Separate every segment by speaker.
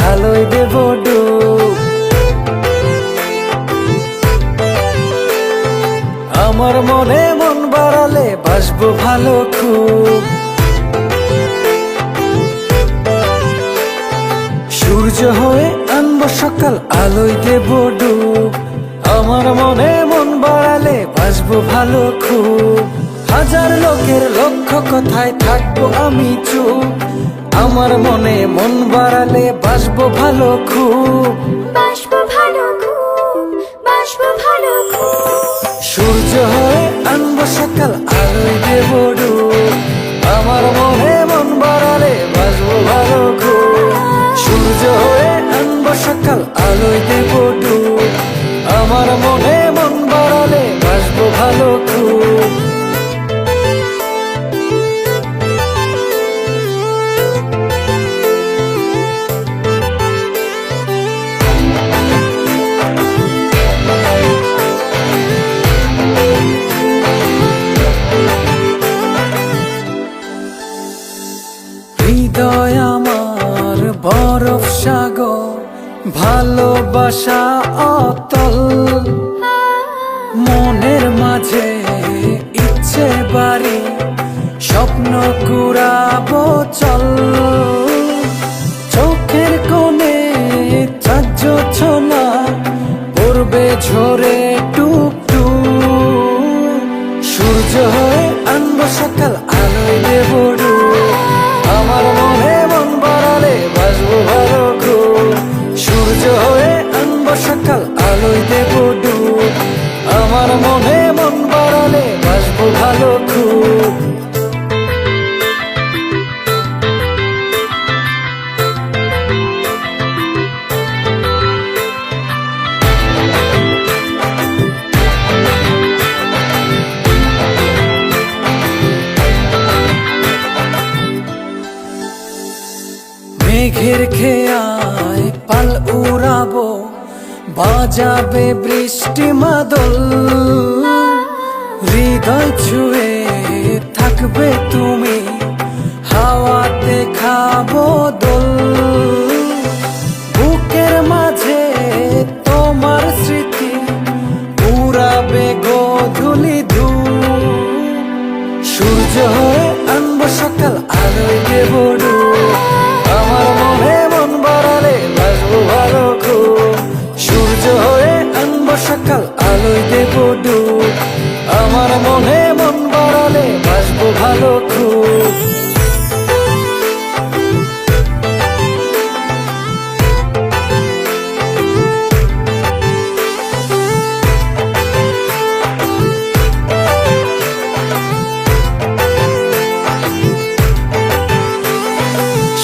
Speaker 1: আলোয় দেব ডুব। আমার মনে মন বাড়ালে বাসবো ভালো খুব। সূর্য হয়ে আনবো সকাল, আলোয় দেব ডুব। আমার মনে মন বাড়ালে বাসবো ভালো খুব। হাজার লোকের লক্ষ কথায় থাকবো আমি চুপ। আমার মনে মন বাড়ালে বাসবো ভালো খুব।
Speaker 2: বাসবো ভালো খুব, বাসবো ভালো খুব।
Speaker 1: সূর্য হয়ে আনবো সকাল, আলোয় দেব ডুব। আমার মনে মন বাড়ালে বাসবো ভালো খুব। সূর্য হয়ে আনবো সকাল, আলোয় দেব ডুব। আমার মনে মন বাড়ালে বাসবো ভালো খুব। হৃদয় আমার বরফ সাগর, ভালোবাসা অতল। মনের মাঝে ইচ্ছে বাড়ি, স্বপ্ন কুড়াবো চল। চোখের কোণে চাঁদ ছোনা পড়বে ঝরে টুপ টুপ। সূর্য হয়ে আনবো সকাল, আলোয় দেব ডুব। আমার মনে মন বাড়ালে বাসবো ভালো খুব। সূর্য হয়ে আনবো সকাল, আলোয় দেব ডুব। আমার মনে মন বাড়ালে বাসবো ভালো খুব। মেঘের খেয়ায় পাল উড়াবো, বাজাবে বৃষ্টি মাদল। হৃদয় ছুঁয়ে থাকবে তুমি, হাওয়াতে খাবো দোল। বুকের মাঝে তোমার স্মৃতি উড়াবে গোধূলি ধূপ। সূর্য হয়ে আনবো সকাল, আলোয় দেব ডুব। আমার মনে মন বাড়ালে বাসবো ভালো খুব। সূর্য হয়ে আনবো সকাল, আলোয় দেব ডুব। আমার মনে মন বাড়ালে বাসবো ভালো খুব।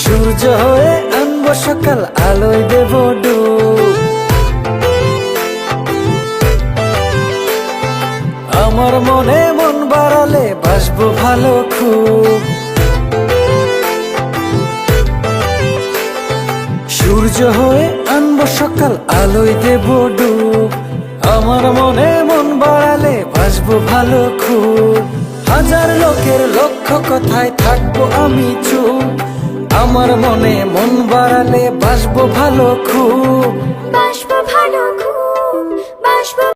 Speaker 1: সূর্য হয়ে আনবো সকাল, আলোয় দেব ডুব। আমার মনে মন বাড়ালে বাসবো ভালো খুব। সূর্য হয়ে আনবো সকাল, আলোয় দেব ডুব। আমার মনে মন বাড়ালে বাসবো ভালো খুব। হাজার লোকের লক্ষ কথায় থাকবো আমি চুপ। আমার মনে মন বাড়ালে বাসবো ভালো খুব।
Speaker 2: বাসবো